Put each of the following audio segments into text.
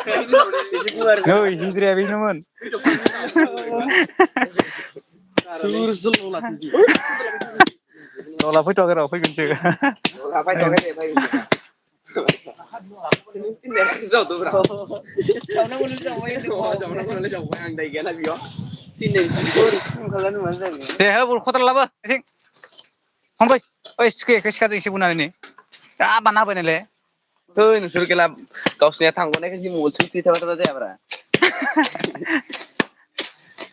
Noi hijraya beनोमोन Lola फैथ'वाखै र' फैगोनसो Lola फैथ'वाखै दे फैगोनसो दे हो खदाल लाबो इथिं फंबाय ओइ सिखाजों एसे बुनानै नै दा बानना होबाय नायलाय थै नोंसोर गेला गावसिनिया थांबानायखाय जि मबाइल थुबाय थाबा जायाब्रा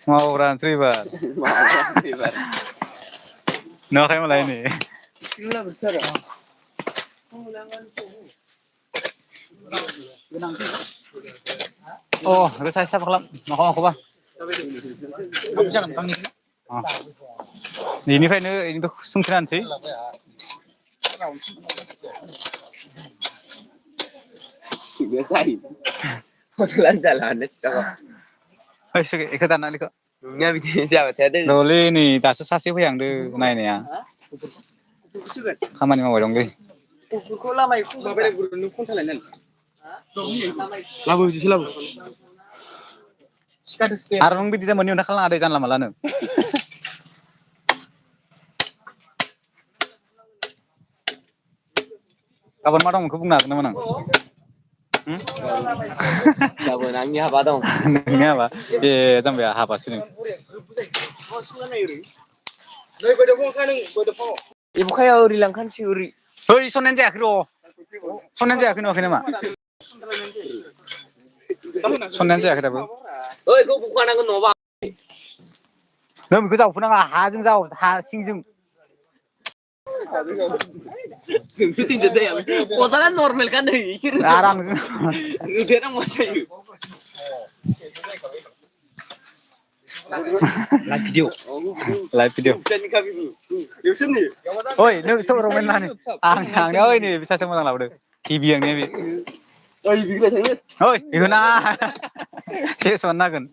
मावब्रा नोंसोर एबार नुवाखै मालाय नै अ गोसा साफा खालाम माखौबा बेनिफ्रायनो सोंथिना होनोसै इखो दानना इखो नोंनिया बिदि जाबाय थाया दै र'लै नै दासो सासे फैहांदों नायनाया खामानि मावबाय दंलै लाबो बिदिसो लाबो आरो नों बिदि मोननै मोनथाम खालामनाङा दे जानला मानलानो गाबोन मा दं बेखौ बुंनो हागोन नामा नों गाबोन आंनि हाबा दं नोंनि हाबा ए जामबिया हाबासो नो एबखाया ओरै लांखानोसै ओरै है सननायानो जायाखै र' सननायानो जायाखै नुवाखै नामा सननायानो जायाखै दाबो ओइ बेखौ बख'खानांगोन नङाबा नों बेखौ जावखोनाङा हाजों जाव हा सिंजों खदाला नरमेलखा नै आरामसो लाइभ भिडिअ ओइ नों आंनिया ओइ नै सासे मोजां लाबोदो गिबि आंनिया बे ओइ बेखौ नाङा सेसनानो हागोन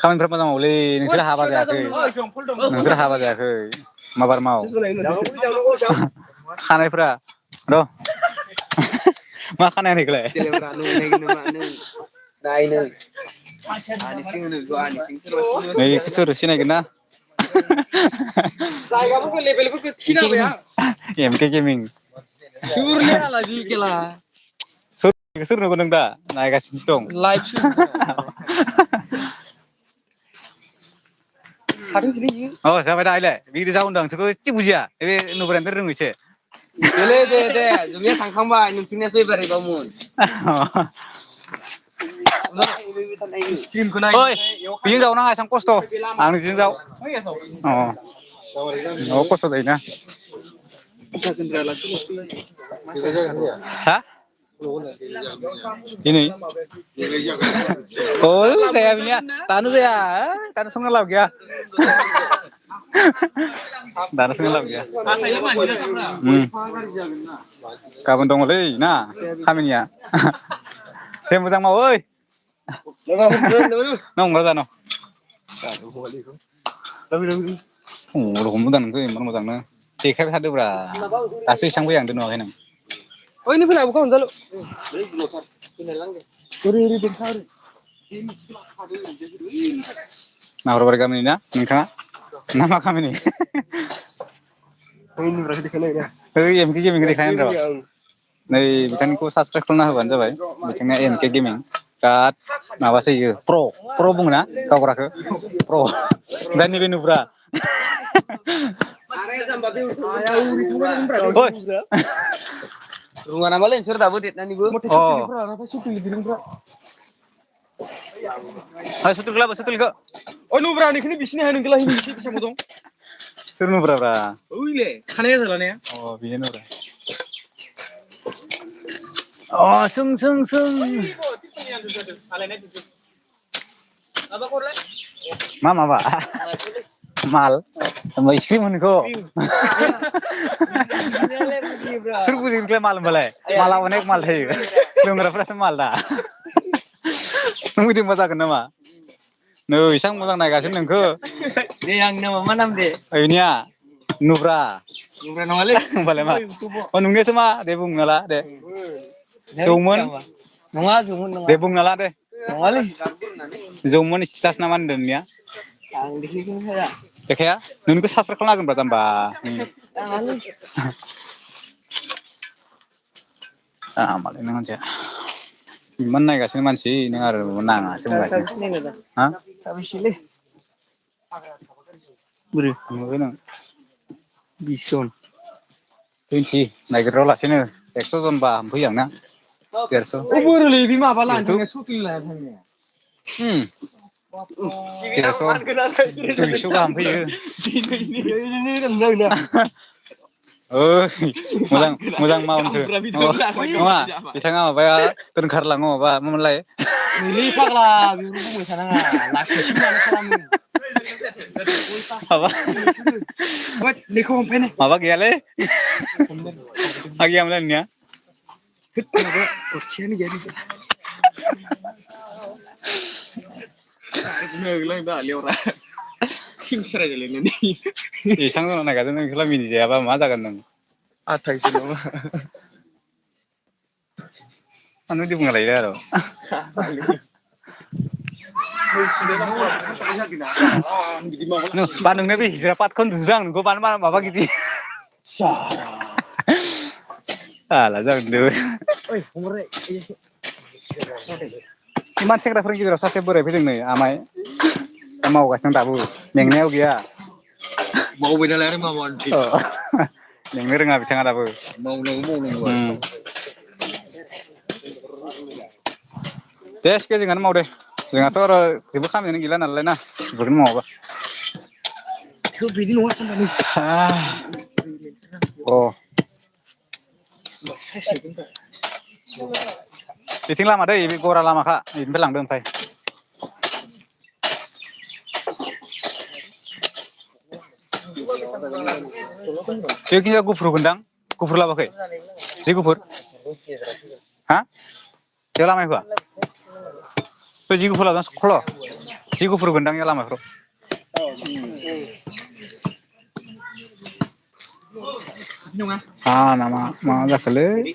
खामानिफ्रा मोजां मावोलै नोंसोर हाबा जायाखै नोंसोर हाबा जायाखै माबार माव खानायफ्रा र' मा खानाय होनो इखोलाय नै सोर सिनायगोन ना एम के गेमिं सोर नुगो नों दा नायगासिनोसो दं लाइभ अ जाबाय दा इलाय बिदि जाव होनदों नोंसोरखौ एसे बुजिया बे नुब्रानिफ्राय रोङो एसे दे जोंनिया थांखांबाय नोंसोरनियासो एबारैबावमोन बेजों जावनाङा एसां खस्थ' आं निजों जाव न'आव खस्थ' जायोना हा दिनै जाया बिनिया दानो जाया दानो संना लाब गैया दानो संना लाब गैया गाबोन दङलै ना खामानिया दे मोजां माव ओइ मोजांनो देखायबाय थादोब्रा दासो एसेबां फैहांदो नुवाखै नों नाहरबारि गामिनि ना नोंथाङा ना मा गामिनि ओइ एम के गेमिंखौ देखायनानै र' नै बिथांनिखौ साबसक्राइब खालामना होबानो जाबाय बिथांनिया एम के गेमिं बिराद माबासो इयो प्र' बुङोना गावबुराखौ प्र' दा नैबे नुब्रा रोङा नामालै नोंसोर दाबो देरनानैबो सोर नुब्राब्रा ओइलै खानाय गोजा लानाया बेनो नुब्रा सों मा माबा माल सिख्रि मोनखौ सोर बुजिगोन बेखौलाय माल होनबालाय माला अनेक माल थायो लोंग्राफोरासो माल दा नों बिदिबा जागोन नामा नै एसां मोजां नायगासिनो नोंखो दे आंनि नामा मा नाम दे ओइनिया Nubra Nunggu nongale. Balik mak. Oh nunggu sama, deh bung nala deh. Zoomun. Nunggu zoomun nunggu. Deh bung nala deh. Nongale. Zoomun istas naman dun ya. Ang dikit saya. Dekaya, nunggu sasar kalau nggak berjamba. Ah malah ini aja. Gimana ya sih mansi ini harus menang asing lagi. Hah? Sabi sih. Beri. Mungkin. Bison. Kunci, naik rola sini. Ekso ton bah, buyang na. Terso. Ubur lebih mah balan tengah suki lah tengah. Terso. Tuh isu kan buyu. Ini rendah. Oh, mudang mau tuh. Oh, bitanga apa ya? Terkarlang apa? Memulai. Milih lah, biru bunga sana nggak. Laki mana kamu? Apa? Buat dikomplain. Apa gale? Lagi yang lainnya. Kenapa? Kursinya jadi. Nggak dah liora. Tim serah jalan ini. Isang tuh naga tuh nggak mini siapa mata kan dong. Atai sih nama. Anu di bunga lagi ada. No, panung nabi serapat kon duzang, gua pan apa gitu. Alah jang dulu. Oi, umurnya. Iman sekretaris pergi terus saya berai pedeng nih, amai. Mau kasih tabu, nengnya ugia. Mau bina lari mau mandi. Nengnya nggak bisa nggak tabu. Mau nunggu. Tes ke jangan mau deh. Jangan tuh orang sibuk kami ini gila nalai nah. Bukan mau apa. Kau bedi luar sana nih. Oh. Diting lama deh, ibu gora lama kak. Ini belang dong saya. Jadi kita gufur gendang, gufur lama kayak. Si gufur. Hah? Dia lama ya gua. Tuh si gufur lama sekolah. Si gufur gendangnya lama bro. Ah nama mana kali?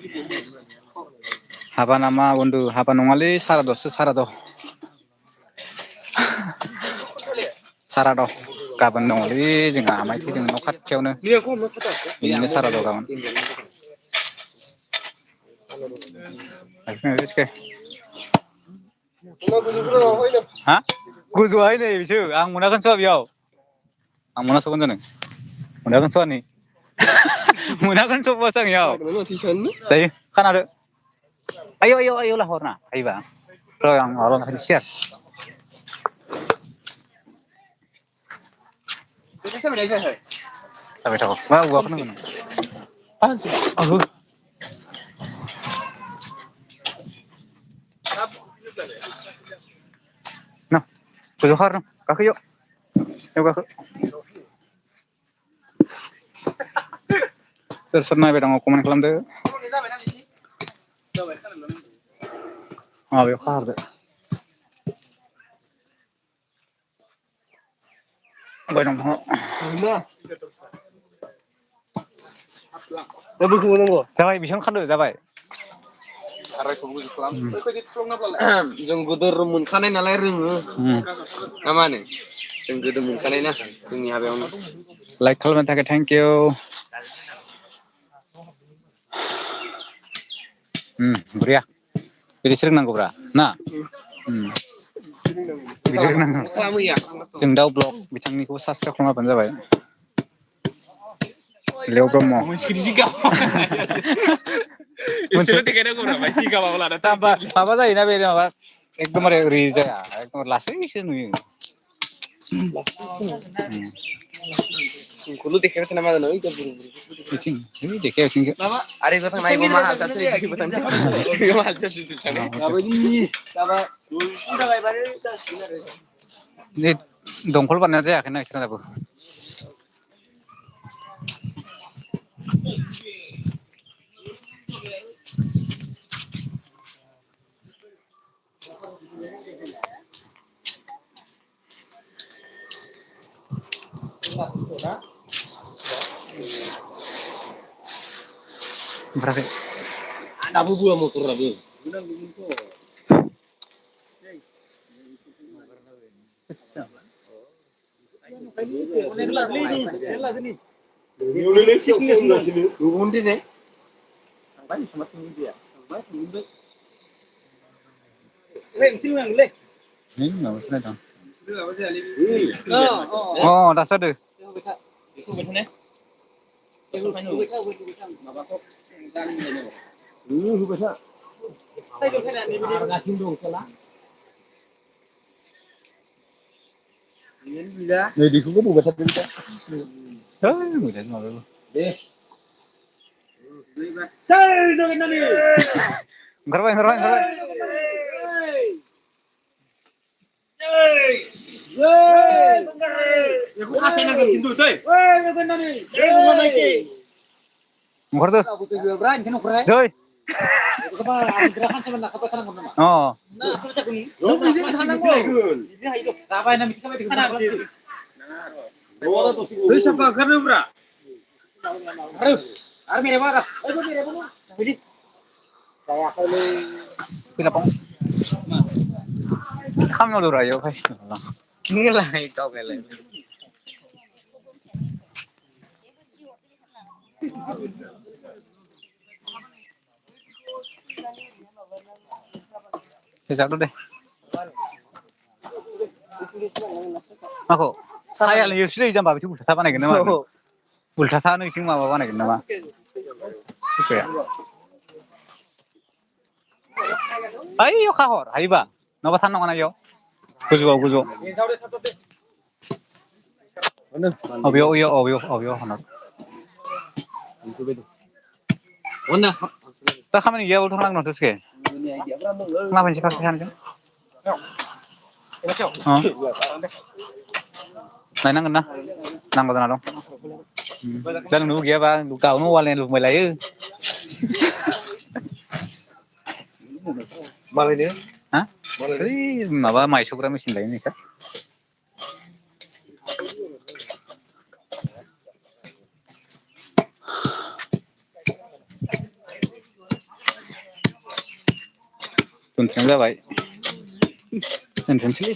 Apa nama undu? Apa nungali sarado sarado. Sarado. Kapan nungali jangan amai ti dengan nokat cewne. Ini sarado kawan. Asal ke? Hah? Guzu aja nih bisu. Ang muna kan suap yau. Ang muna suap kan muna kan suap nih. Muna kan suap pasang yau. Tapi kan ada. Ayo lah horna. Ayo bang. Kalau yang orang akan share. Tapi cakap. Wah, gua kena. Apaan sih? Oh. Nah, keluar no. Kakek yuk. Yuk kakek. Terserah bedang aku main kelam deh. Ah, yuk keluar deh. Bedang mau. Tapi semua nunggu. Jabai bisa kan dulu jabai. Jeng gudur mun kanai nalai rengu. Nama nih? Jeng gudur mun kanai na. Jeng apa yang? Like kalau minta ke thank you. Beri ya. Jadi sering nanggu bra. Nah. Bilir nanggu. Jeng dau blog bitang niku subscribe kalau ngapain jabai. Leo Bromo. Mungkin sih kau. Istilah tiga ada berapa sih kau malah ada tambah. Apa sih ini beda apa? Ekdom reza ya. Ekdom lasi sih nih. Kulo dekhe sana mana nih? Kucing. Ini dekhe kucing. Ari batang naik mahal tapi di batang mahal jadi itu kan. Apa ini? Apa? Udah kayak bare ini dongkol pan aja kena istirahat aku. नुफेराखै दाबो बोआ मटराबो है माबासो नायदों अ दासो जादो नै बेखौबो बबाय थादों है मोजां माबायाबो दे ओंखारबाय ओंखारदो जै जाथ'दो दे माखौ सायानो इयावसो जायो जाम्बा बिथिं उल्थाथा बानायगोन ना मागोन उल्थाथा इथिं माबा बानायगोन नामा ओइयाव खाहर हायोबा नङाबा थानो नङाना इयाव गोजौआव अबेयाव हर दा खामानि गैयाबो थांनांगोन माथो सुखे लाबोनोसै फारसे सानैजों नायनांगोन ना नांगौ जाना दं जानांगौ गैयाबा गावनो वाल लुबाय लायो मालायनो हा ओइ माबा माइ सौग्रा मेचिन लायो नोंसा दोनथ'नाय जाबाय दोनथ'नोसैलै